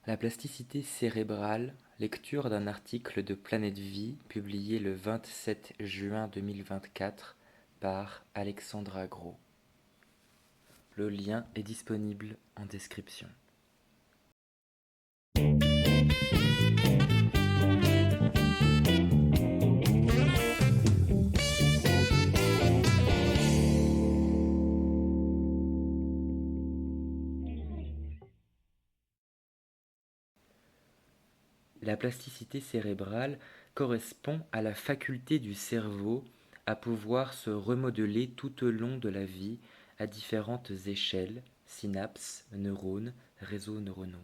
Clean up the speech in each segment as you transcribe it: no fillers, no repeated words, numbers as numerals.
La plasticité cérébrale, lecture d'un article de Planète Vie publié le 27 juin 2024 par Alexandra Gros. Le lien est disponible en description. La plasticité cérébrale correspond à la faculté du cerveau à pouvoir se remodeler tout au long de la vie à différentes échelles, synapses, neurones, réseaux neuronaux.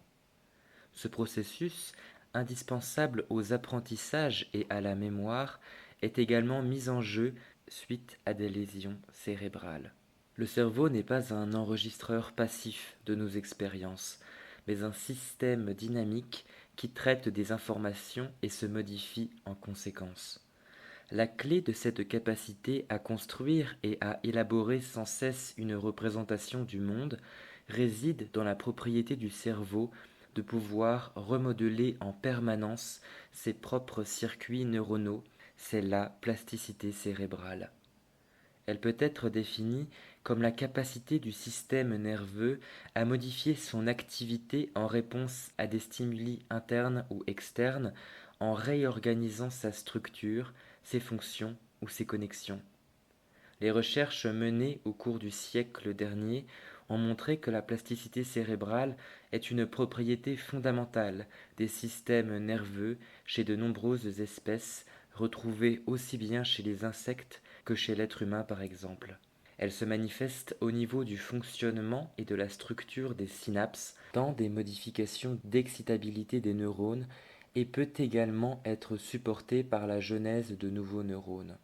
Ce processus, indispensable aux apprentissages et à la mémoire, est également mis en jeu suite à des lésions cérébrales. Le cerveau n'est pas un enregistreur passif de nos expériences, mais un système dynamique qui traite des informations et se modifie en conséquence. La clé de cette capacité à construire et à élaborer sans cesse une représentation du monde réside dans la propriété du cerveau de pouvoir remodeler en permanence ses propres circuits neuronaux, c'est la plasticité cérébrale. Elle peut être définie comme la capacité du système nerveux à modifier son activité en réponse à des stimuli internes ou externes, en réorganisant sa structure, ses fonctions ou ses connexions. Les recherches menées au cours du siècle dernier ont montré que la plasticité cérébrale est une propriété fondamentale des systèmes nerveux chez de nombreuses espèces, retrouvées aussi bien chez les insectes que chez l'être humain par exemple. Elle se manifeste au niveau du fonctionnement et de la structure des synapses, dans des modifications d'excitabilité des neurones, et peut également être supportée par la genèse de nouveaux neurones.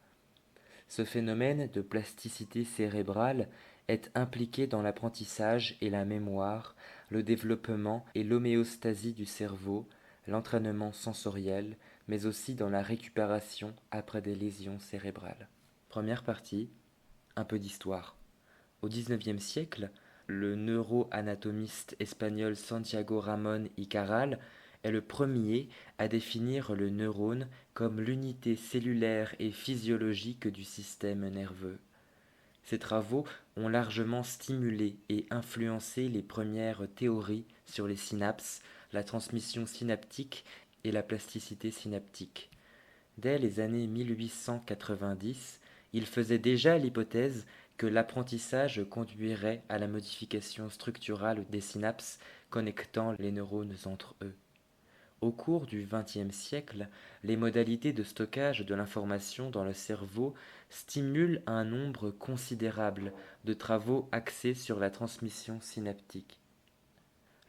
Ce phénomène de plasticité cérébrale est impliqué dans l'apprentissage et la mémoire, le développement et l'homéostasie du cerveau, l'entraînement sensoriel, mais aussi dans la récupération après des lésions cérébrales. Première partie, un peu d'histoire. Au XIXe siècle, le neuroanatomiste espagnol Santiago Ramón y Cajal est le premier à définir le neurone comme l'unité cellulaire et physiologique du système nerveux. Ses travaux ont largement stimulé et influencé les premières théories sur les synapses, la transmission synaptique et la plasticité synaptique. Dès les années 1890, il faisait déjà l'hypothèse que l'apprentissage conduirait à la modification structurale des synapses connectant les neurones entre eux. Au cours du XXe siècle, les modalités de stockage de l'information dans le cerveau stimulent un nombre considérable de travaux axés sur la transmission synaptique.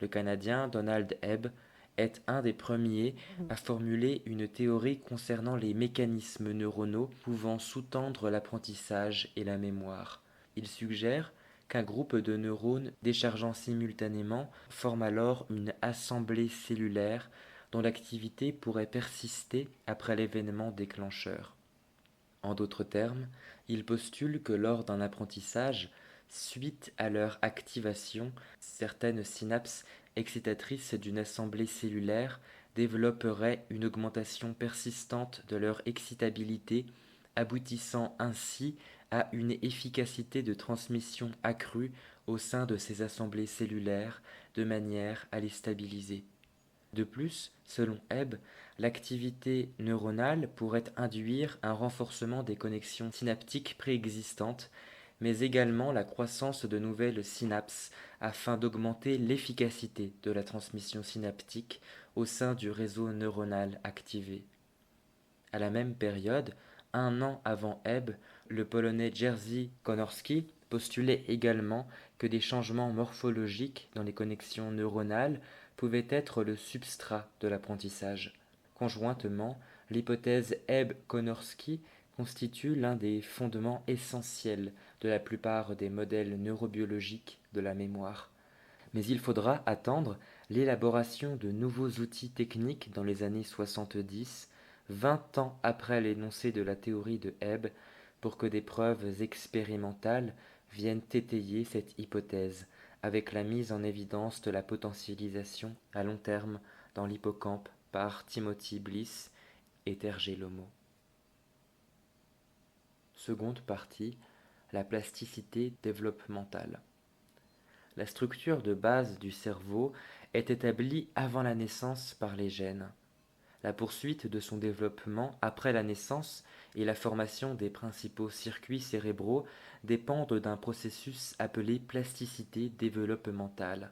Le Canadien Donald Hebb est un des premiers à formuler une théorie concernant les mécanismes neuronaux pouvant sous-tendre l'apprentissage et la mémoire. Il suggère qu'un groupe de neurones déchargeant simultanément forme alors une assemblée cellulaire dont l'activité pourrait persister après l'événement déclencheur. En d'autres termes, il postule que lors d'un apprentissage, suite à leur activation, certaines synapses excitatrices d'une assemblée cellulaire développeraient une augmentation persistante de leur excitabilité, aboutissant ainsi à une efficacité de transmission accrue au sein de ces assemblées cellulaires, de manière à les stabiliser. De plus, selon Hebb, l'activité neuronale pourrait induire un renforcement des connexions synaptiques préexistantes, mais également la croissance de nouvelles synapses afin d'augmenter l'efficacité de la transmission synaptique au sein du réseau neuronal activé. À la même période, un an avant Hebb, le Polonais Jerzy Konorski postulait également que des changements morphologiques dans les connexions neuronales pouvaient être le substrat de l'apprentissage. Conjointement, l'hypothèse Hebb-Konorski constitue l'un des fondements essentiels de la plupart des modèles neurobiologiques de la mémoire. Mais il faudra attendre l'élaboration de nouveaux outils techniques dans les années 70, 20 ans après l'énoncé de la théorie de Hebb, pour que des preuves expérimentales viennent étayer cette hypothèse, avec la mise en évidence de la potentialisation à long terme dans l'hippocampe par Timothy Bliss et Terje Lomo. Seconde partie, la plasticité développementale. La structure de base du cerveau est établie avant la naissance par les gènes. La poursuite de son développement après la naissance et la formation des principaux circuits cérébraux dépendent d'un processus appelé plasticité développementale.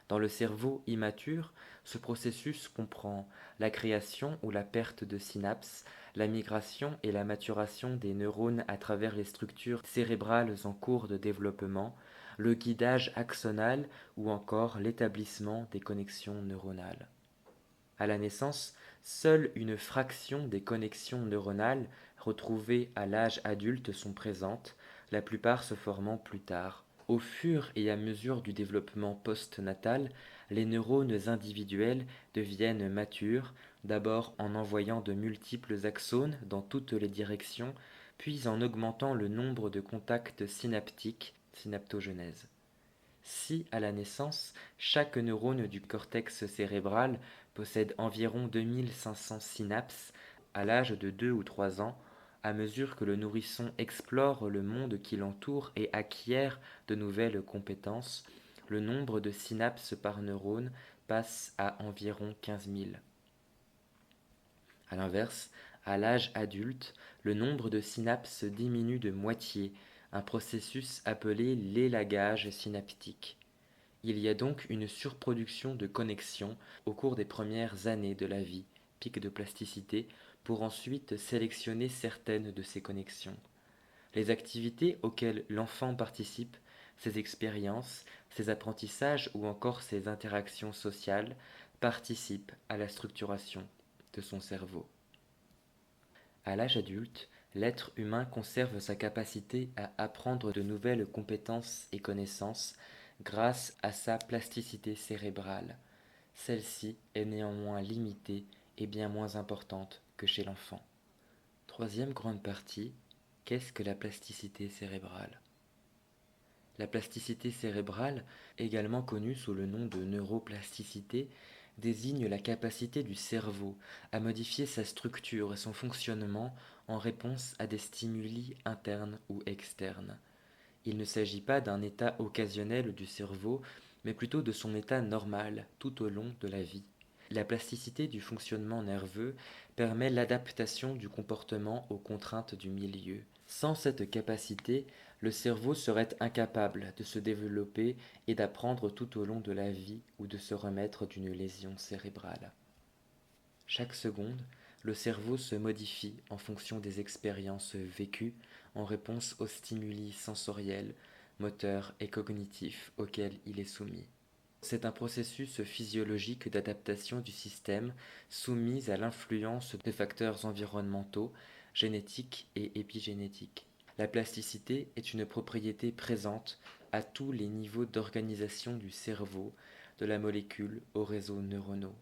Dans le cerveau immature, ce processus comprend la création ou la perte de synapses, la migration et la maturation des neurones à travers les structures cérébrales en cours de développement, le guidage axonal ou encore l'établissement des connexions neuronales. À la naissance, seule une fraction des connexions neuronales retrouvées à l'âge adulte sont présentes, la plupart se formant plus tard. Au fur et à mesure du développement post-natal, les neurones individuels deviennent matures, d'abord en envoyant de multiples axones dans toutes les directions, puis en augmentant le nombre de contacts synaptiques, synaptogenèse. Si, à la naissance, chaque neurone du cortex cérébral possède environ 2500 synapses, à l'âge de 2 ou 3 ans, à mesure que le nourrisson explore le monde qui l'entoure et acquiert de nouvelles compétences, le nombre de synapses par neurone passe à environ 15 000. A l'inverse, à l'âge adulte, le nombre de synapses diminue de moitié, un processus appelé l'élagage synaptique. Il y a donc une surproduction de connexions au cours des premières années de la vie, pic de plasticité, pour ensuite sélectionner certaines de ces connexions. Les activités auxquelles l'enfant participe, ses expériences, ses apprentissages ou encore ses interactions sociales participent à la structuration de son cerveau. À l'âge adulte, l'être humain conserve sa capacité à apprendre de nouvelles compétences et connaissances grâce à sa plasticité cérébrale. Celle-ci est néanmoins limitée et bien moins importante que chez l'enfant. Troisième grande partie, qu'est-ce que la plasticité cérébrale? La plasticité cérébrale, également connue sous le nom de neuroplasticité, désigne la capacité du cerveau à modifier sa structure et son fonctionnement en réponse à des stimuli internes ou externes. Il ne s'agit pas d'un état occasionnel du cerveau, mais plutôt de son état normal tout au long de la vie. La plasticité du fonctionnement nerveux permet l'adaptation du comportement aux contraintes du milieu. Sans cette capacité, le cerveau serait incapable de se développer et d'apprendre tout au long de la vie ou de se remettre d'une lésion cérébrale. Chaque seconde, le cerveau se modifie en fonction des expériences vécues en réponse aux stimuli sensoriels, moteurs et cognitifs auxquels il est soumis. C'est un processus physiologique d'adaptation du système soumis à l'influence de facteurs environnementaux, génétiques et épigénétiques. La plasticité est une propriété présente à tous les niveaux d'organisation du cerveau, de la molécule aux réseaux neuronaux.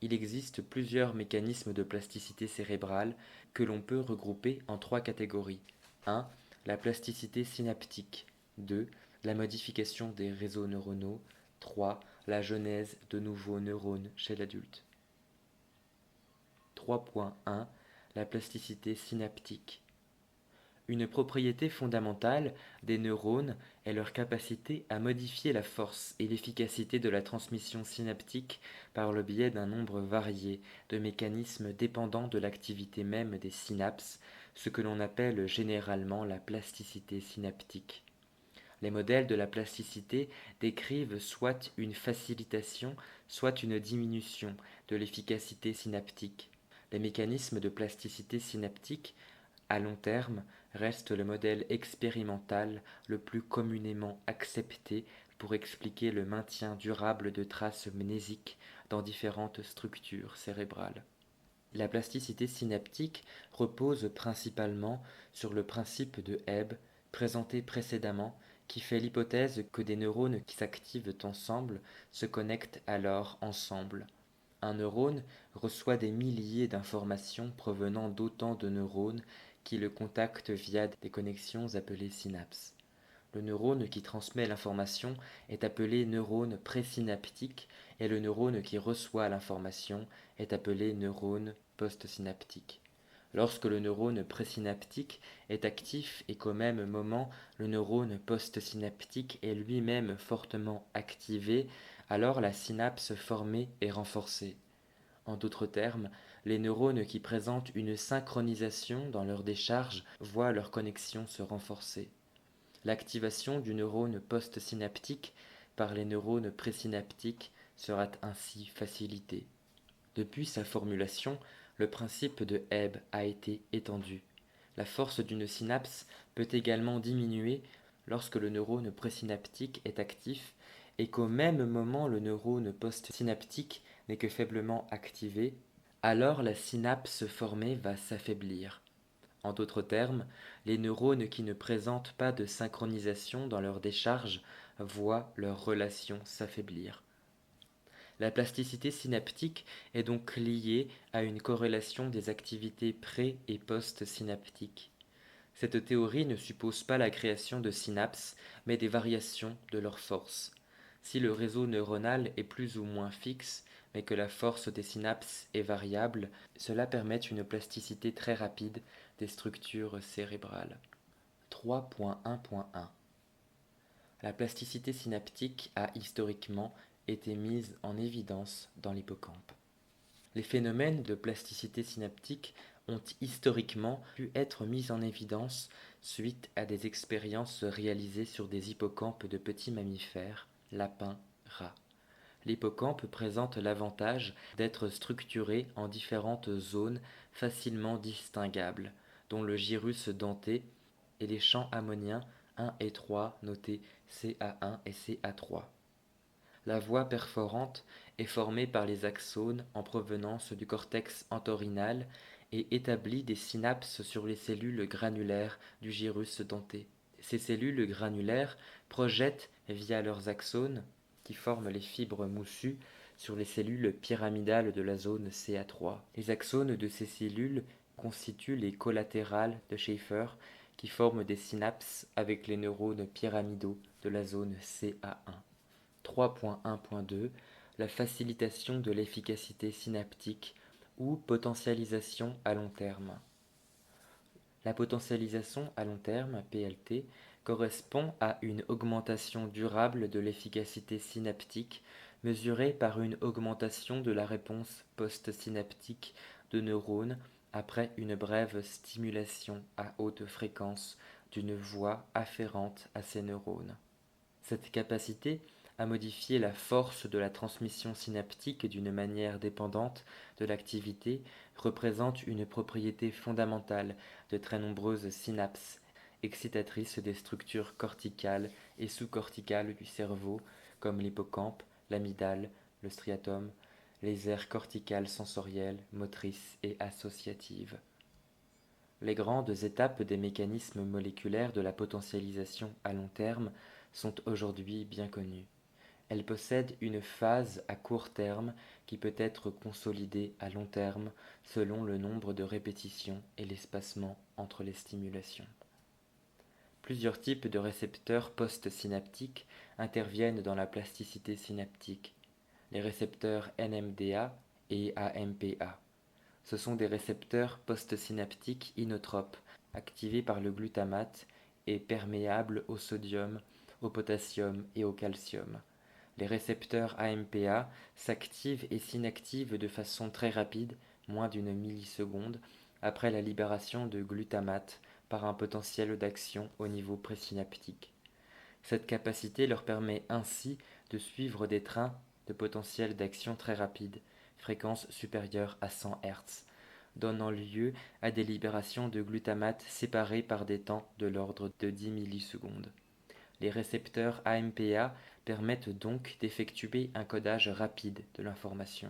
Il existe plusieurs mécanismes de plasticité cérébrale que l'on peut regrouper en trois catégories. 1. La plasticité synaptique. 2. La modification des réseaux neuronaux. 3. La genèse de nouveaux neurones chez l'adulte. 3.1. La plasticité synaptique. Une propriété fondamentale des neurones est leur capacité à modifier la force et l'efficacité de la transmission synaptique par le biais d'un nombre varié de mécanismes dépendant de l'activité même des synapses, ce que l'on appelle généralement la plasticité synaptique. Les modèles de la plasticité décrivent soit une facilitation, soit une diminution de l'efficacité synaptique. Les mécanismes de plasticité synaptique à long terme, reste le modèle expérimental le plus communément accepté pour expliquer le maintien durable de traces mnésiques dans différentes structures cérébrales. La plasticité synaptique repose principalement sur le principe de Hebb présenté précédemment qui fait l'hypothèse que des neurones qui s'activent ensemble se connectent alors ensemble. Un neurone reçoit des milliers d'informations provenant d'autant de neurones qui le contactent via des connexions appelées synapses. Le neurone qui transmet l'information est appelé neurone présynaptique et le neurone qui reçoit l'information est appelé neurone postsynaptique. Lorsque le neurone présynaptique est actif et qu'au même moment le neurone postsynaptique est lui-même fortement activé, alors la synapse formée est renforcée. En d'autres termes, les neurones qui présentent une synchronisation dans leur décharge voient leur connexion se renforcer. L'activation du neurone postsynaptique par les neurones présynaptiques sera ainsi facilitée. Depuis sa formulation, le principe de Hebb a été étendu. La force d'une synapse peut également diminuer lorsque le neurone présynaptique est actif et qu'au même moment le neurone postsynaptique n'est que faiblement activé, alors la synapse formée va s'affaiblir. En d'autres termes, les neurones qui ne présentent pas de synchronisation dans leur décharge voient leur relation s'affaiblir. La plasticité synaptique est donc liée à une corrélation des activités pré- et post-synaptiques. Cette théorie ne suppose pas la création de synapses, mais des variations de leur force. Si le réseau neuronal est plus ou moins fixe, mais que la force des synapses est variable, cela permet une plasticité très rapide des structures cérébrales. 3.1.1 La plasticité synaptique a historiquement été mise en évidence dans l'hippocampe. Les phénomènes de plasticité synaptique ont historiquement pu être mis en évidence suite à des expériences réalisées sur des hippocampes de petits mammifères, lapins, rats. L'hippocampe présente l'avantage d'être structuré en différentes zones facilement distinguables, dont le gyrus denté et les champs ammoniens 1 et 3 notés CA1 et CA3. La voie perforante est formée par les axones en provenance du cortex entorhinal et établit des synapses sur les cellules granulaires du gyrus denté. Ces cellules granulaires projettent via leurs axones, qui forment les fibres moussues, sur les cellules pyramidales de la zone CA3. Les axones de ces cellules constituent les collatérales de Schaeffer, qui forment des synapses avec les neurones pyramidaux de la zone CA1. 3.1.2 La facilitation de l'efficacité synaptique ou potentialisation à long terme. La potentialisation à long terme, PLT, correspond à une augmentation durable de l'efficacité synaptique mesurée par une augmentation de la réponse postsynaptique de neurones après une brève stimulation à haute fréquence d'une voie afférente à ces neurones. Cette capacité à modifier la force de la transmission synaptique d'une manière dépendante de l'activité représente une propriété fondamentale de très nombreuses synapses, excitatrices des structures corticales et sous-corticales du cerveau, comme l'hippocampe, l'amygdale, le striatum, les aires corticales sensorielles, motrices et associatives. Les grandes étapes des mécanismes moléculaires de la potentialisation à long terme sont aujourd'hui bien connues. Elles possèdent une phase à court terme qui peut être consolidée à long terme selon le nombre de répétitions et l'espacement entre les stimulations. Plusieurs types de récepteurs postsynaptiques interviennent dans la plasticité synaptique. Les récepteurs NMDA et AMPA. Ce sont des récepteurs postsynaptiques inotropes, activés par le glutamate et perméables au sodium, au potassium et au calcium. Les récepteurs AMPA s'activent et s'inactivent de façon très rapide, moins d'une milliseconde, après la libération de glutamate par un potentiel d'action au niveau présynaptique. Cette capacité leur permet ainsi de suivre des trains de potentiel d'action très rapides, fréquence supérieure à 100 Hz, donnant lieu à des libérations de glutamate séparées par des temps de l'ordre de 10 millisecondes. Les récepteurs AMPA permettent donc d'effectuer un codage rapide de l'information.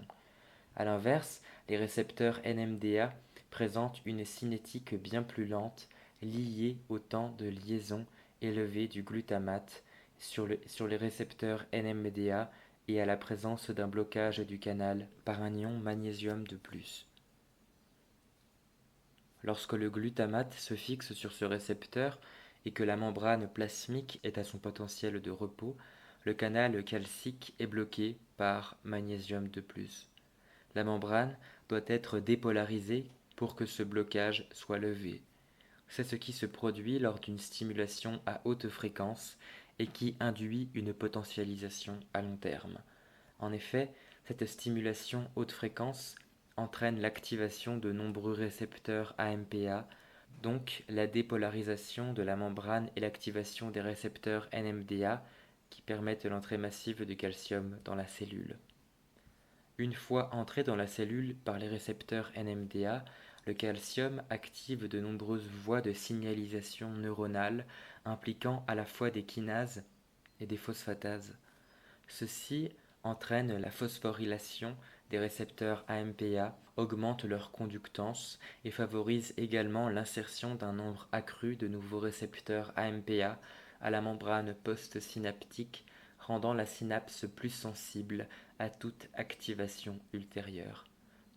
A l'inverse, les récepteurs NMDA présentent une cinétique bien plus lente, liée au temps de liaison élevé du glutamate sur les récepteurs NMDA et à la présence d'un blocage du canal par un ion magnésium de plus. Lorsque le glutamate se fixe sur ce récepteur et que la membrane plasmique est à son potentiel de repos, le canal calcique est bloqué par magnésium de plus. La membrane doit être dépolarisée pour que ce blocage soit levé. C'est ce qui se produit lors d'une stimulation à haute fréquence et qui induit une potentialisation à long terme. En effet, cette stimulation haute fréquence entraîne l'activation de nombreux récepteurs AMPA, donc la dépolarisation de la membrane et l'activation des récepteurs NMDA qui permettent l'entrée massive de calcium dans la cellule. Une fois entré dans la cellule par les récepteurs NMDA, le calcium active de nombreuses voies de signalisation neuronale impliquant à la fois des kinases et des phosphatases. Ceci entraîne la phosphorylation des récepteurs AMPA, augmente leur conductance et favorise également l'insertion d'un nombre accru de nouveaux récepteurs AMPA à la membrane postsynaptique, rendant la synapse plus sensible à toute activation ultérieure.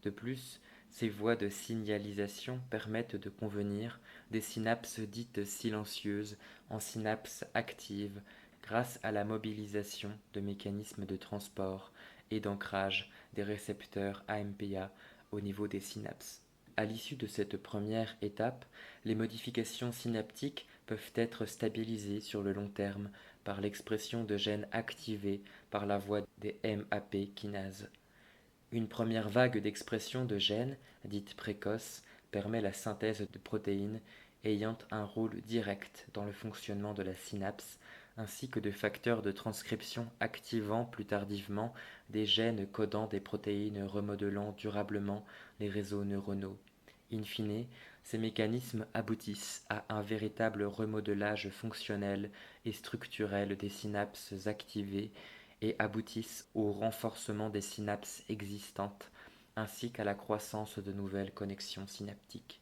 De plus, ces voies de signalisation permettent de convenir des synapses dites silencieuses en synapses actives grâce à la mobilisation de mécanismes de transport et d'ancrage des récepteurs AMPA au niveau des synapses. À l'issue de cette première étape, les modifications synaptiques peuvent être stabilisées sur le long terme par l'expression de gènes activés par la voie des MAP kinases. Une première vague d'expression de gènes, dite précoce, permet la synthèse de protéines ayant un rôle direct dans le fonctionnement de la synapse, ainsi que de facteurs de transcription activant plus tardivement des gènes codant des protéines remodelant durablement les réseaux neuronaux. In fine, ces mécanismes aboutissent à un véritable remodelage fonctionnel et structurel des synapses activées et aboutissent au renforcement des synapses existantes ainsi qu'à la croissance de nouvelles connexions synaptiques.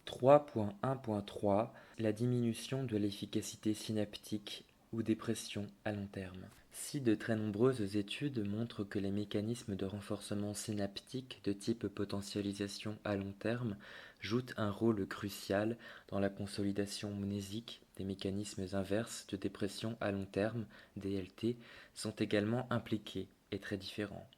3.1.3 La diminution de l'efficacité synaptique ou dépression à long terme. Si de très nombreuses études montrent que les mécanismes de renforcement synaptique de type potentialisation à long terme jouent un rôle crucial dans la consolidation mnésique, des mécanismes inverses de dépression à long terme, DLT, sont également impliqués et très différents.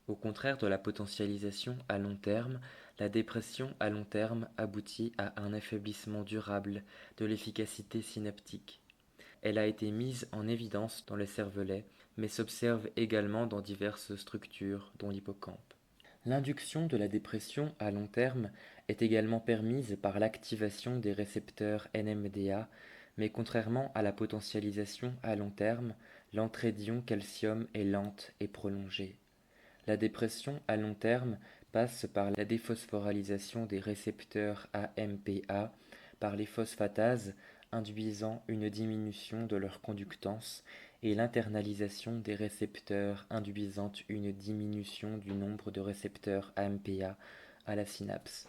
Au contraire de la potentialisation à long terme, la dépression à long terme aboutit à un affaiblissement durable de l'efficacité synaptique. Elle a été mise en évidence dans le cervelet, mais s'observe également dans diverses structures, dont l'hippocampe. L'induction de la dépression à long terme est également permise par l'activation des récepteurs NMDA, mais contrairement à la potentialisation à long terme, l'entrée d'ion calcium est lente et prolongée. La dépression à long terme passe par la déphosphorylation des récepteurs AMPA par les phosphatases, induisant une diminution de leur conductance, et l'internalisation des récepteurs induisant une diminution du nombre de récepteurs AMPA à la synapse.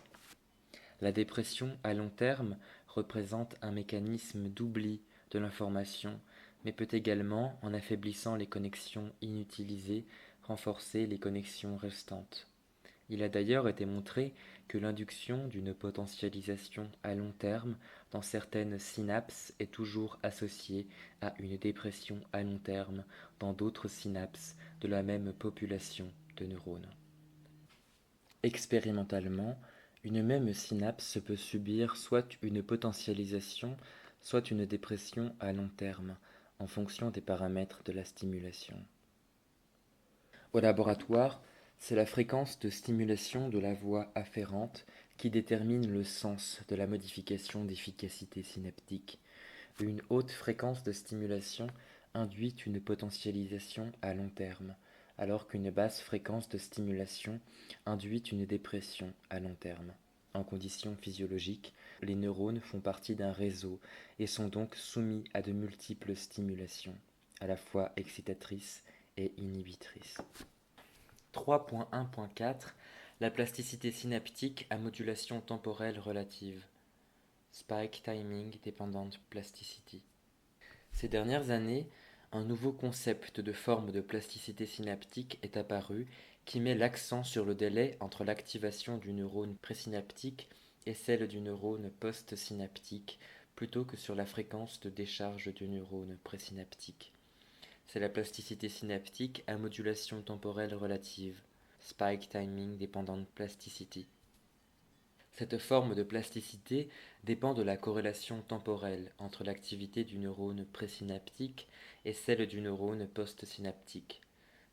La dépression à long terme représente un mécanisme d'oubli de l'information, mais peut également, en affaiblissant les connexions inutilisées, renforcer les connexions restantes. Il a d'ailleurs été montré que l'induction d'une potentialisation à long terme dans certaines synapses est toujours associée à une dépression à long terme dans d'autres synapses de la même population de neurones. Expérimentalement, une même synapse peut subir soit une potentialisation, soit une dépression à long terme, en fonction des paramètres de la stimulation. Au laboratoire, c'est la fréquence de stimulation de la voie afférente qui détermine le sens de la modification d'efficacité synaptique. Une haute fréquence de stimulation induit une potentialisation à long terme, alors qu'une basse fréquence de stimulation induit une dépression à long terme. En conditions physiologiques, les neurones font partie d'un réseau et sont donc soumis à de multiples stimulations, à la fois excitatrices et inhibitrices. 3.1.4 La plasticité synaptique à modulation temporelle relative. Spike Timing Dependent Plasticity. Ces dernières années, un nouveau concept de forme de plasticité synaptique est apparu qui met l'accent sur le délai entre l'activation du neurone présynaptique et celle du neurone postsynaptique plutôt que sur la fréquence de décharge du neurone présynaptique. C'est la plasticité synaptique à modulation temporelle relative, spike timing dependent plasticity. Cette forme de plasticité dépend de la corrélation temporelle entre l'activité du neurone présynaptique et celle du neurone postsynaptique.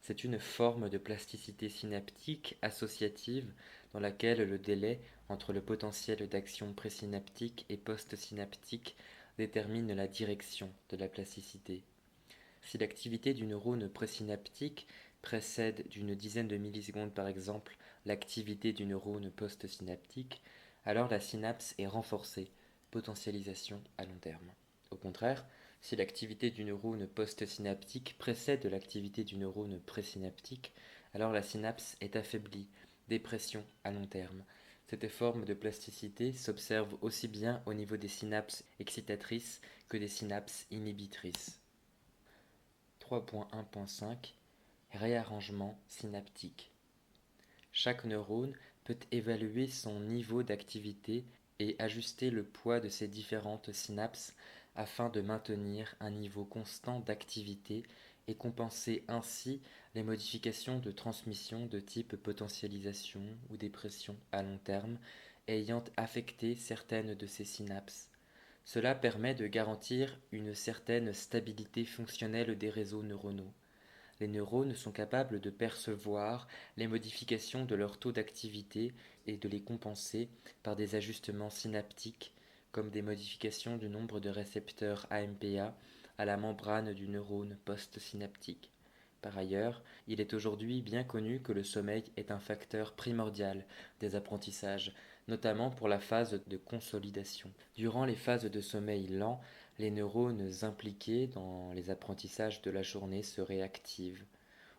C'est une forme de plasticité synaptique associative dans laquelle le délai entre le potentiel d'action présynaptique et postsynaptique détermine la direction de la plasticité. Si l'activité du neurone présynaptique précède d'une dizaine de millisecondes par exemple l'activité du neurone postsynaptique, alors la synapse est renforcée, potentialisation à long terme. Au contraire, si l'activité du neurone postsynaptique précède l'activité du neurone présynaptique, alors la synapse est affaiblie, dépression à long terme. Cette forme de plasticité s'observe aussi bien au niveau des synapses excitatrices que des synapses inhibitrices. 3.1.5 Réarrangement synaptique. Chaque neurone peut évaluer son niveau d'activité et ajuster le poids de ses différentes synapses afin de maintenir un niveau constant d'activité et compenser ainsi les modifications de transmission de type potentialisation ou dépression à long terme ayant affecté certaines de ces synapses. Cela permet de garantir une certaine stabilité fonctionnelle des réseaux neuronaux. Les neurones sont capables de percevoir les modifications de leur taux d'activité et de les compenser par des ajustements synaptiques, comme des modifications du nombre de récepteurs AMPA à la membrane du neurone postsynaptique. Par ailleurs, il est aujourd'hui bien connu que le sommeil est un facteur primordial des apprentissages, notamment pour la phase de consolidation. Durant les phases de sommeil lent, les neurones impliqués dans les apprentissages de la journée se réactivent.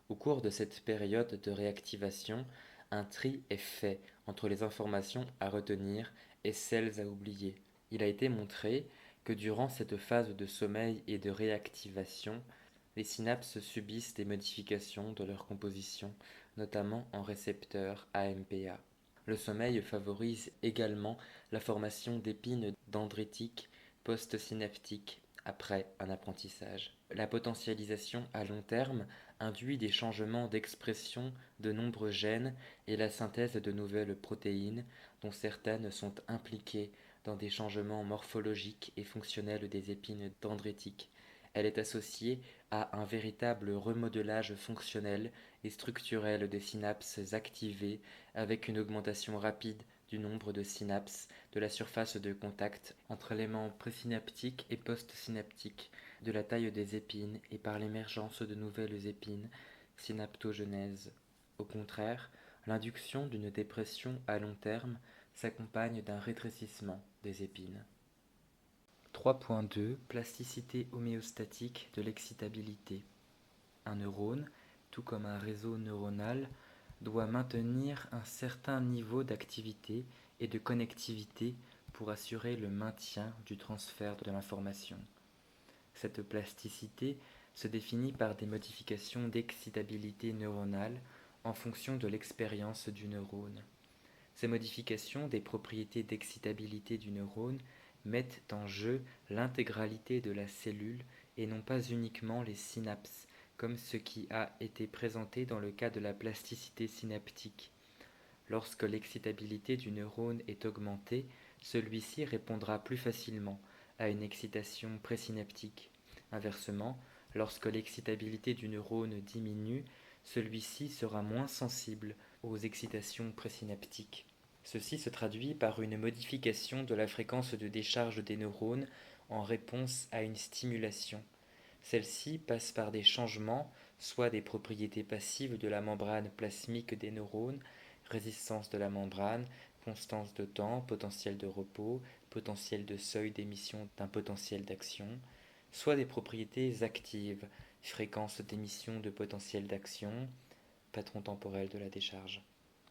Au cours de cette période de réactivation, un tri est fait entre les informations à retenir et celles à oublier. Il a été montré que durant cette phase de sommeil et de réactivation, les synapses subissent des modifications de leur composition, notamment en récepteurs AMPA. Le sommeil favorise également la formation d'épines dendritiques postsynaptiques après un apprentissage. La potentialisation à long terme induit des changements d'expression de nombreux gènes et la synthèse de nouvelles protéines, dont certaines sont impliquées dans des changements morphologiques et fonctionnels des épines dendritiques. Elle est associée à un véritable remodelage fonctionnel et structurel des synapses activées avec une augmentation rapide du nombre de synapses, de la surface de contact entre éléments présynaptiques et postsynaptiques, de la taille des épines et par l'émergence de nouvelles épines, synaptogenèse. Au contraire, l'induction d'une dépression à long terme s'accompagne d'un rétrécissement des épines. 3.2 Plasticité homéostatique de l'excitabilité. Un neurone, tout comme un réseau neuronal, doit maintenir un certain niveau d'activité et de connectivité pour assurer le maintien du transfert de l'information. Cette plasticité se définit par des modifications d'excitabilité neuronale en fonction de l'expérience du neurone. Ces modifications des propriétés d'excitabilité du neurone mettent en jeu l'intégralité de la cellule et non pas uniquement les synapses, comme ce qui a été présenté dans le cas de la plasticité synaptique. Lorsque l'excitabilité du neurone est augmentée, celui-ci répondra plus facilement à une excitation présynaptique. Inversement, lorsque l'excitabilité du neurone diminue, celui-ci sera moins sensible aux excitations présynaptiques. Ceci se traduit par une modification de la fréquence de décharge des neurones en réponse à une stimulation. Celle-ci passe par des changements, soit des propriétés passives de la membrane plasmique des neurones, résistance de la membrane, constance de temps, potentiel de repos, potentiel de seuil d'émission d'un potentiel d'action, soit des propriétés actives, fréquence d'émission de potentiel d'action, patron temporel de la décharge.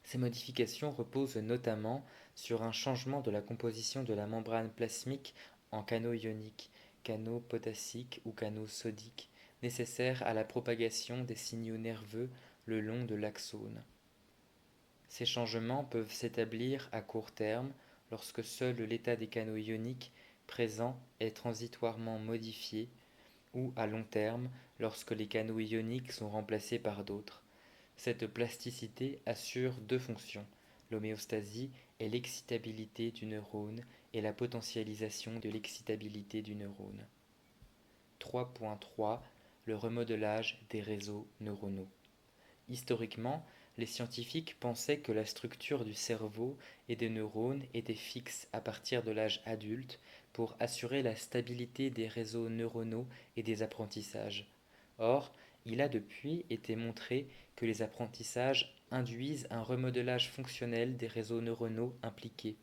Ces modifications reposent notamment sur un changement de la composition de la membrane plasmique en canaux ioniques, canaux potassiques ou canaux sodiques, nécessaires à la propagation des signaux nerveux le long de l'axone. Ces changements peuvent s'établir à court terme lorsque seul l'état des canaux ioniques présent est transitoirement modifié ou à long terme lorsque les canaux ioniques sont remplacés par d'autres. Cette plasticité assure deux fonctions, l'homéostasie et l'excitabilité du neurone et la potentialisation de l'excitabilité du neurone. 3.3 Le remodelage des réseaux neuronaux. Historiquement, les scientifiques pensaient que la structure du cerveau et des neurones était fixe à partir de l'âge adulte pour assurer la stabilité des réseaux neuronaux et des apprentissages. Or, il a depuis été montré que les apprentissages induisent un remodelage fonctionnel des réseaux neuronaux impliqués.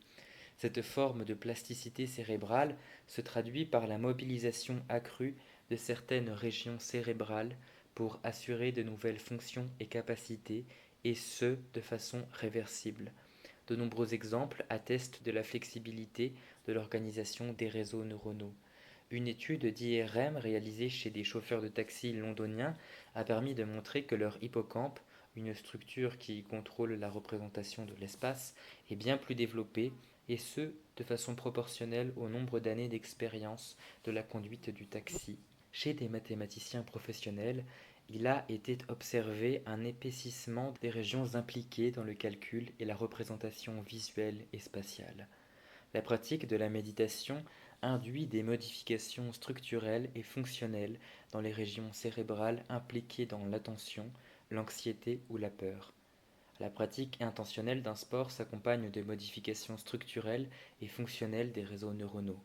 Cette forme de plasticité cérébrale se traduit par la mobilisation accrue de certaines régions cérébrales pour assurer de nouvelles fonctions et capacités, et ce, de façon réversible. De nombreux exemples attestent de la flexibilité de l'organisation des réseaux neuronaux. Une étude d'IRM réalisée chez des chauffeurs de taxi londoniens a permis de montrer que leur hippocampe, une structure qui contrôle la représentation de l'espace, est bien plus développée, et ce, de façon proportionnelle au nombre d'années d'expérience de la conduite du taxi. Chez des mathématiciens professionnels, il a été observé un épaississement des régions impliquées dans le calcul et la représentation visuelle et spatiale. La pratique de la méditation induit des modifications structurelles et fonctionnelles dans les régions cérébrales impliquées dans l'attention, l'anxiété ou la peur. La pratique intentionnelle d'un sport s'accompagne de modifications structurelles et fonctionnelles des réseaux neuronaux.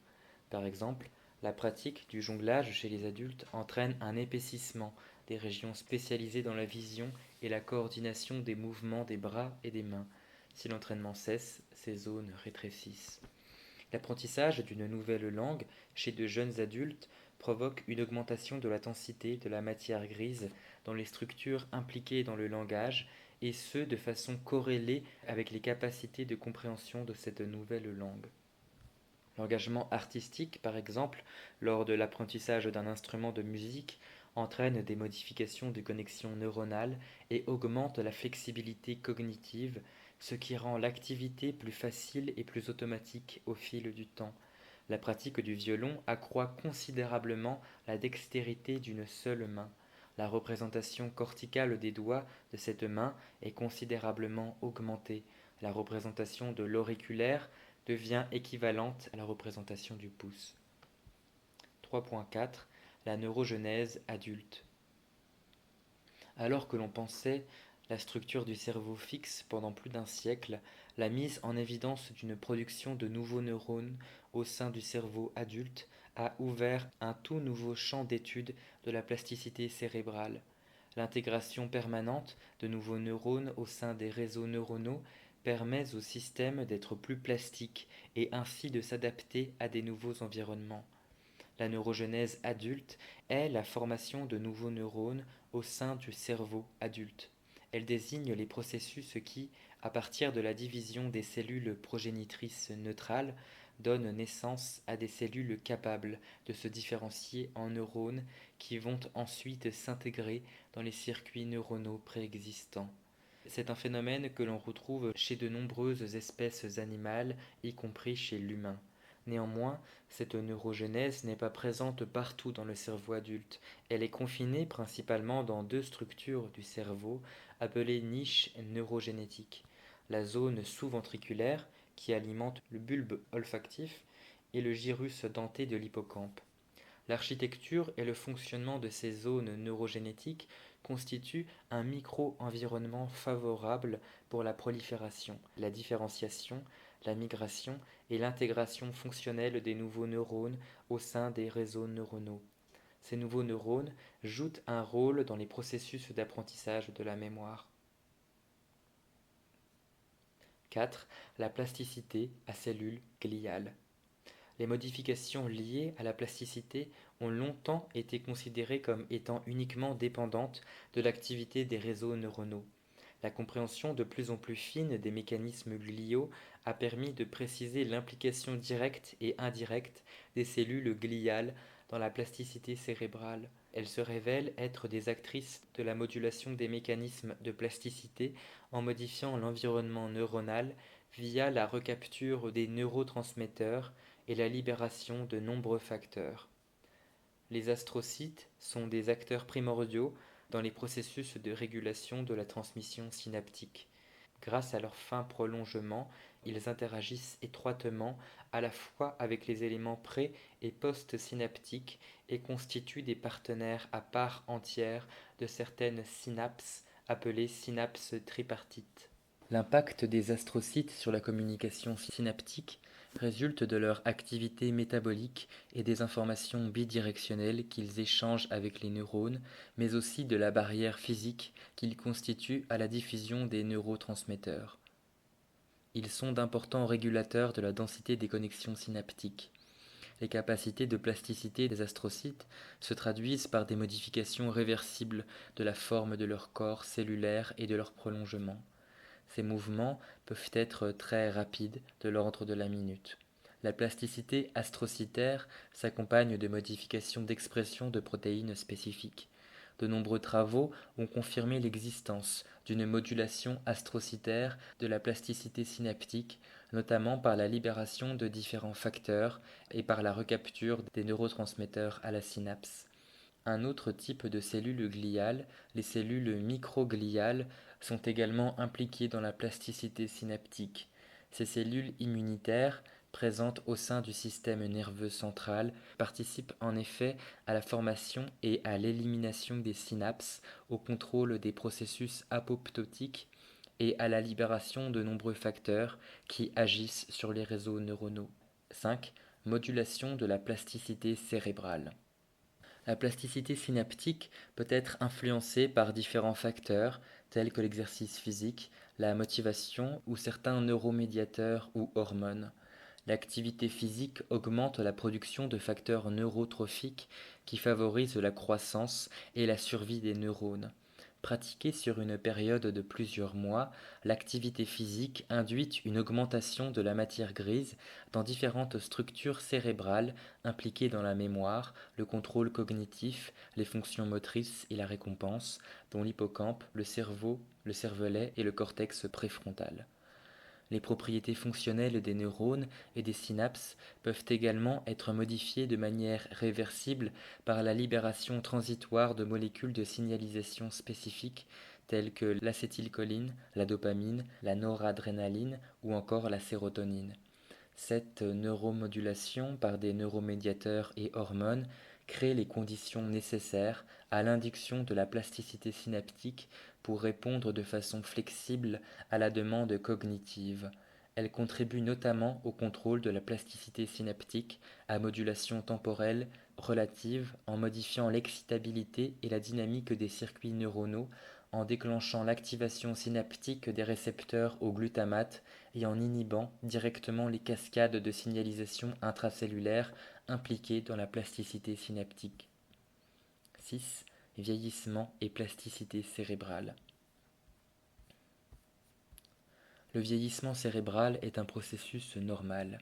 Par exemple, la pratique du jonglage chez les adultes entraîne un épaississement des régions spécialisées dans la vision et la coordination des mouvements des bras et des mains. Si l'entraînement cesse, ces zones rétrécissent. L'apprentissage d'une nouvelle langue chez de jeunes adultes provoque une augmentation de l'intensité de la matière grise dans les structures impliquées dans le langage, et ce de façon corrélée avec les capacités de compréhension de cette nouvelle langue. L'engagement artistique, par exemple, lors de l'apprentissage d'un instrument de musique, entraîne des modifications de connexions neuronales et augmente la flexibilité cognitive, ce qui rend l'activité plus facile et plus automatique au fil du temps. La pratique du violon accroît considérablement la dextérité d'une seule main. La représentation corticale des doigts de cette main est considérablement augmentée. La représentation de l'auriculaire devient équivalente à la représentation du pouce. 3.4 La neurogenèse adulte. Alors que l'on pensait la structure du cerveau fixe pendant plus d'un siècle, la mise en évidence d'une production de nouveaux neurones au sein du cerveau adulte a ouvert un tout nouveau champ d'étude de la plasticité cérébrale. L'intégration permanente de nouveaux neurones au sein des réseaux neuronaux permet au système d'être plus plastique et ainsi de s'adapter à des nouveaux environnements. La neurogenèse adulte est la formation de nouveaux neurones au sein du cerveau adulte. Elle désigne les processus qui, à partir de la division des cellules progénitrices neutrales, donnent naissance à des cellules capables de se différencier en neurones qui vont ensuite s'intégrer dans les circuits neuronaux préexistants. C'est un phénomène que l'on retrouve chez de nombreuses espèces animales, y compris chez l'humain. Néanmoins, cette neurogenèse n'est pas présente partout dans le cerveau adulte. Elle est confinée principalement dans deux structures du cerveau appelées niches neurogénétiques. La zone sous-ventriculaire, qui alimente le bulbe olfactif, et le gyrus denté de l'hippocampe. L'architecture et le fonctionnement de ces zones neurogénétiques constituent un micro-environnement favorable pour la prolifération, la différenciation, la migration et l'intégration fonctionnelle des nouveaux neurones au sein des réseaux neuronaux. Ces nouveaux neurones jouent un rôle dans les processus d'apprentissage de la mémoire. 4. La plasticité à cellules gliales. Les modifications liées à la plasticité ont longtemps été considérées comme étant uniquement dépendantes de l'activité des réseaux neuronaux. La compréhension de plus en plus fine des mécanismes gliaux a permis de préciser l'implication directe et indirecte des cellules gliales dans la plasticité cérébrale. Elles se révèlent être des actrices de la modulation des mécanismes de plasticité en modifiant l'environnement neuronal via la recapture des neurotransmetteurs et la libération de nombreux facteurs. Les astrocytes sont des acteurs primordiaux dans les processus de régulation de la transmission synaptique. Grâce à leur fin prolongement, ils interagissent étroitement à la fois avec les éléments pré- et post-synaptiques et constituent des partenaires à part entière de certaines synapses appelées synapses tripartites. L'impact des astrocytes sur la communication synaptique résulte de leur activité métabolique et des informations bidirectionnelles qu'ils échangent avec les neurones, mais aussi de la barrière physique qu'ils constituent à la diffusion des neurotransmetteurs. Ils sont d'importants régulateurs de la densité des connexions synaptiques. Les capacités de plasticité des astrocytes se traduisent par des modifications réversibles de la forme de leur corps cellulaire et de leur prolongement. Ces mouvements peuvent être très rapides, de l'ordre de la minute. La plasticité astrocytaire s'accompagne de modifications d'expression de protéines spécifiques. De nombreux travaux ont confirmé l'existence d'une modulation astrocytaire de la plasticité synaptique, notamment par la libération de différents facteurs et par la recapture des neurotransmetteurs à la synapse. Un autre type de cellules gliales, les cellules microgliales, sont également impliquées dans la plasticité synaptique. Ces cellules immunitaires, présentes au sein du système nerveux central, participent en effet à la formation et à l'élimination des synapses, au contrôle des processus apoptotiques et à la libération de nombreux facteurs qui agissent sur les réseaux neuronaux. 5. Modulation de la plasticité cérébrale. La plasticité synaptique peut être influencée par différents facteurs tels que l'exercice physique, la motivation ou certains neuromédiateurs ou hormones. L'activité physique augmente la production de facteurs neurotrophiques qui favorisent la croissance et la survie des neurones. Pratiquée sur une période de plusieurs mois, l'activité physique induit une augmentation de la matière grise dans différentes structures cérébrales impliquées dans la mémoire, le contrôle cognitif, les fonctions motrices et la récompense, dont l'hippocampe, le cerveau, le cervelet et le cortex préfrontal. Les propriétés fonctionnelles des neurones et des synapses peuvent également être modifiées de manière réversible par la libération transitoire de molécules de signalisation spécifiques telles que l'acétylcholine, la dopamine, la noradrénaline ou encore la sérotonine. Cette neuromodulation par des neuromédiateurs et hormones crée les conditions nécessaires à l'induction de la plasticité synaptique pour répondre de façon flexible à la demande cognitive. Elle contribue notamment au contrôle de la plasticité synaptique à modulation temporelle relative en modifiant l'excitabilité et la dynamique des circuits neuronaux, en déclenchant l'activation synaptique des récepteurs au glutamate et en inhibant directement les cascades de signalisation intracellulaire impliquées dans la plasticité synaptique. 6. Vieillissement et plasticité cérébrale. Le vieillissement cérébral est un processus normal.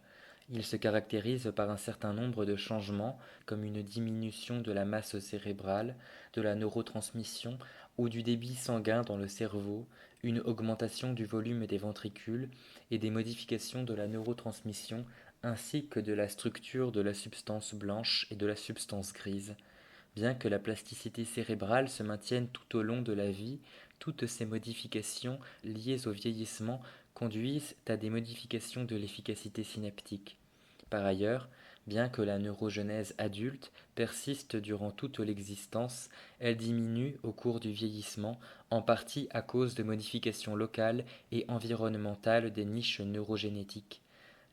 Il se caractérise par un certain nombre de changements, comme une diminution de la masse cérébrale, de la neurotransmission ou du débit sanguin dans le cerveau, une augmentation du volume des ventricules et des modifications de la neurotransmission ainsi que de la structure de la substance blanche et de la substance grise. Bien que la plasticité cérébrale se maintienne tout au long de la vie, toutes ces modifications liées au vieillissement conduisent à des modifications de l'efficacité synaptique. Par ailleurs, bien que la neurogenèse adulte persiste durant toute l'existence, elle diminue au cours du vieillissement, en partie à cause de modifications locales et environnementales des niches neurogénétiques.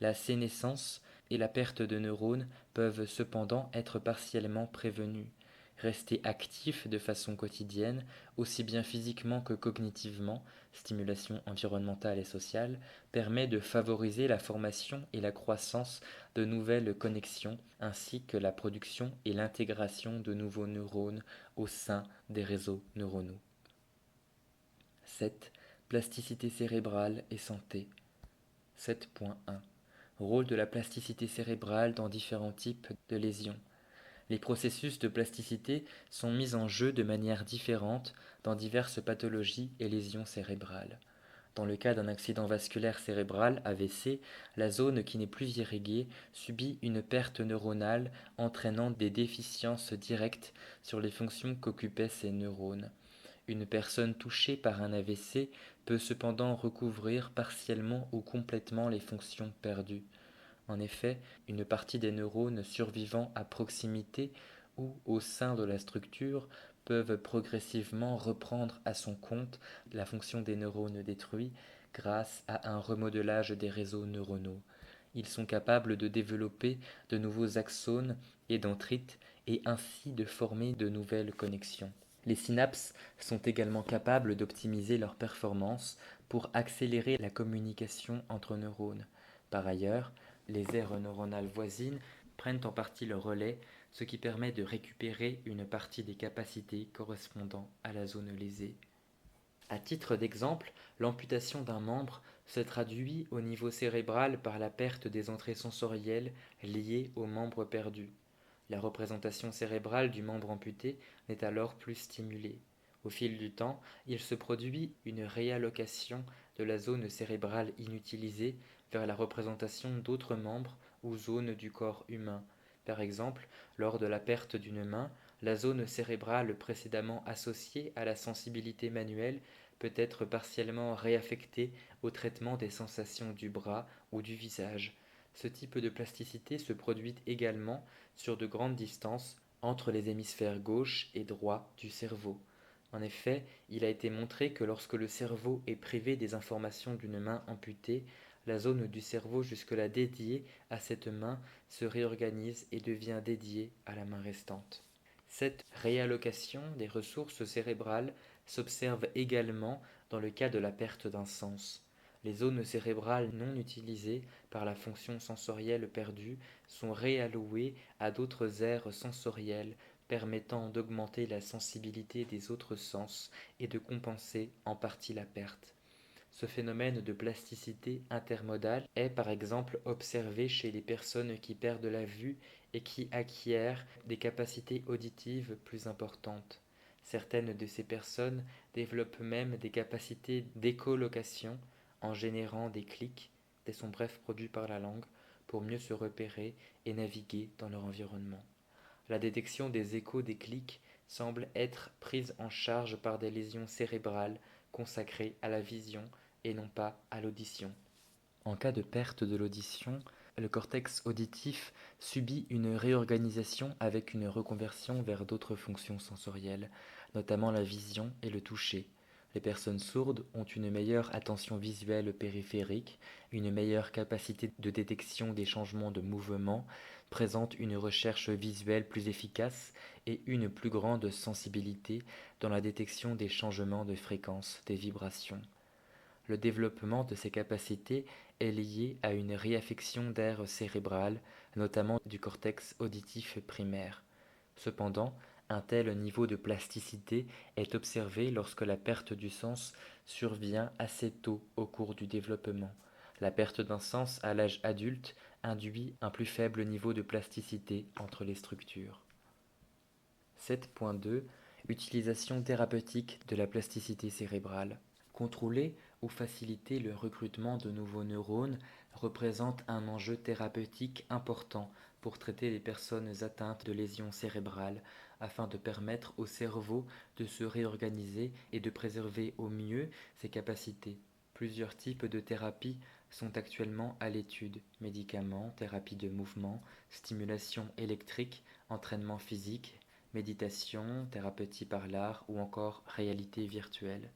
La sénescence et la perte de neurones peuvent cependant être partiellement prévenues. Rester actif de façon quotidienne, aussi bien physiquement que cognitivement, stimulation environnementale et sociale, permet de favoriser la formation et la croissance de nouvelles connexions, ainsi que la production et l'intégration de nouveaux neurones au sein des réseaux neuronaux. 7. Plasticité cérébrale et santé. 7.1. Rôle de la plasticité cérébrale dans différents types de lésions. Les processus de plasticité sont mis en jeu de manière différente dans diverses pathologies et lésions cérébrales. Dans le cas d'un accident vasculaire cérébral, AVC, la zone qui n'est plus irriguée subit une perte neuronale entraînant des déficiences directes sur les fonctions qu'occupaient ces neurones. Une personne touchée par un AVC peut cependant recouvrir partiellement ou complètement les fonctions perdues. En effet, une partie des neurones survivant à proximité ou au sein de la structure peuvent progressivement reprendre à son compte la fonction des neurones détruits grâce à un remodelage des réseaux neuronaux. Ils sont capables de développer de nouveaux axones et dendrites et ainsi de former de nouvelles connexions. Les synapses sont également capables d'optimiser leur performance pour accélérer la communication entre neurones. Par ailleurs, les aires neuronales voisines prennent en partie le relais, ce qui permet de récupérer une partie des capacités correspondant à la zone lésée. À titre d'exemple, l'amputation d'un membre se traduit au niveau cérébral par la perte des entrées sensorielles liées au membre perdu. La représentation cérébrale du membre amputé n'est alors plus stimulée. Au fil du temps, il se produit une réallocation de la zone cérébrale inutilisée vers la représentation d'autres membres ou zones du corps humain. Par exemple, lors de la perte d'une main, la zone cérébrale précédemment associée à la sensibilité manuelle peut être partiellement réaffectée au traitement des sensations du bras ou du visage. Ce type de plasticité se produit également sur de grandes distances entre les hémisphères gauche et droit du cerveau. En effet, il a été montré que lorsque le cerveau est privé des informations d'une main amputée, la zone du cerveau jusque-là dédiée à cette main se réorganise et devient dédiée à la main restante. Cette réallocation des ressources cérébrales s'observe également dans le cas de la perte d'un sens. Les zones cérébrales non utilisées par la fonction sensorielle perdue sont réallouées à d'autres aires sensorielles permettant d'augmenter la sensibilité des autres sens et de compenser en partie la perte. Ce phénomène de plasticité intermodale est par exemple observé chez les personnes qui perdent la vue et qui acquièrent des capacités auditives plus importantes. Certaines de ces personnes développent même des capacités d'écholocation en générant des clics, des sons brefs produits par la langue, pour mieux se repérer et naviguer dans leur environnement. La détection des échos des clics semble être prise en charge par des lésions cérébrales consacrées à la vision et non pas à l'audition. En cas de perte de l'audition, le cortex auditif subit une réorganisation avec une reconversion vers d'autres fonctions sensorielles, notamment la vision et le toucher. Les personnes sourdes ont une meilleure attention visuelle périphérique, une meilleure capacité de détection des changements de mouvement, présentent une recherche visuelle plus efficace et une plus grande sensibilité dans la détection des changements de fréquence des vibrations. Le développement de ces capacités est lié à une réaffection d'aires cérébrales, notamment du cortex auditif primaire. Cependant, un tel niveau de plasticité est observé lorsque la perte du sens survient assez tôt au cours du développement. La perte d'un sens à l'âge adulte induit un plus faible niveau de plasticité entre les structures. 7.2 Utilisation thérapeutique de la plasticité cérébrale. Contrôler ou faciliter le recrutement de nouveaux neurones représente un enjeu thérapeutique important pour traiter les personnes atteintes de lésions cérébrales afin de permettre au cerveau de se réorganiser et de préserver au mieux ses capacités. Plusieurs types de thérapies sont actuellement à l'étude: médicaments, thérapie de mouvement, stimulation électrique, entraînement physique, méditation, thérapeutie par l'art ou encore réalité virtuelle.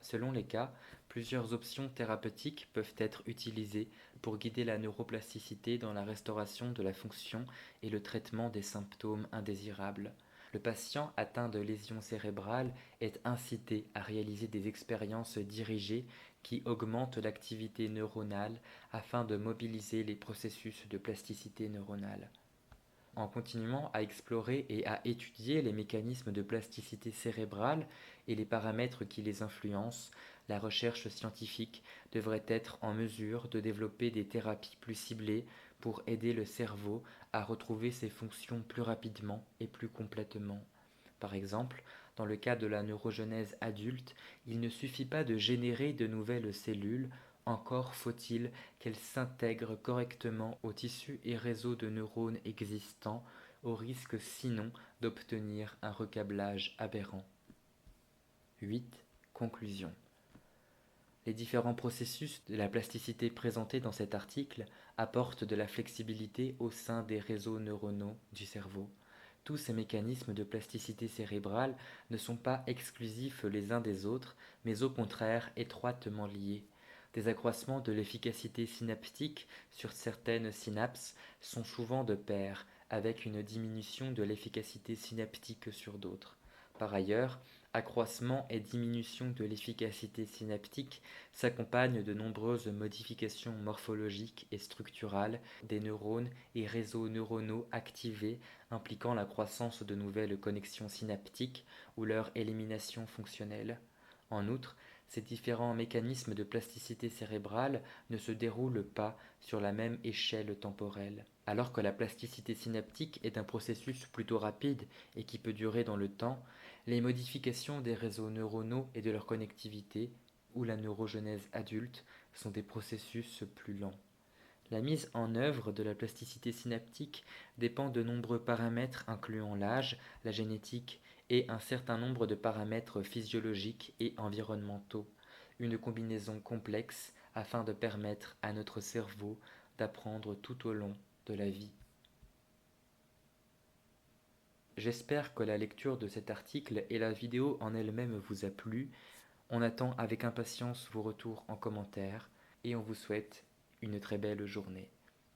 Selon les cas, plusieurs options thérapeutiques peuvent être utilisées pour guider la neuroplasticité dans la restauration de la fonction et le traitement des symptômes indésirables. Le patient atteint de lésions cérébrales est incité à réaliser des expériences dirigées qui augmentent l'activité neuronale afin de mobiliser les processus de plasticité neuronale. En continuant à explorer et à étudier les mécanismes de plasticité cérébrale et les paramètres qui les influencent, la recherche scientifique devrait être en mesure de développer des thérapies plus ciblées pour aider le cerveau à retrouver ses fonctions plus rapidement et plus complètement. Par exemple, Dans le cas de la neurogenèse adulte, il ne suffit pas de générer de nouvelles cellules, encore faut-il qu'elles s'intègrent correctement aux tissus et réseaux de neurones existants, au risque sinon d'obtenir un recablage aberrant. 8. Conclusion. Les différents processus de la plasticité présentés dans cet article apportent de la flexibilité au sein des réseaux neuronaux du cerveau. Tous ces mécanismes de plasticité cérébrale ne sont pas exclusifs les uns des autres, mais au contraire étroitement liés. Des accroissements de l'efficacité synaptique sur certaines synapses sont souvent de pair avec une diminution de l'efficacité synaptique sur d'autres. Par ailleurs, accroissement et diminution de l'efficacité synaptique s'accompagnent de nombreuses modifications morphologiques et structurales des neurones et réseaux neuronaux activés impliquant la croissance de nouvelles connexions synaptiques ou leur élimination fonctionnelle. En outre, ces différents mécanismes de plasticité cérébrale ne se déroulent pas sur la même échelle temporelle. Alors que la plasticité synaptique est un processus plutôt rapide et qui peut durer dans le temps, les modifications des réseaux neuronaux et de leur connectivité, ou la neurogenèse adulte, sont des processus plus lents. La mise en œuvre de la plasticité synaptique dépend de nombreux paramètres incluant l'âge, la génétique et un certain nombre de paramètres physiologiques et environnementaux, une combinaison complexe afin de permettre à notre cerveau d'apprendre tout au long de la vie. J'espère que la lecture de cet article et la vidéo en elle-même vous a plu. On attend avec impatience vos retours en commentaire et on vous souhaite une très belle journée.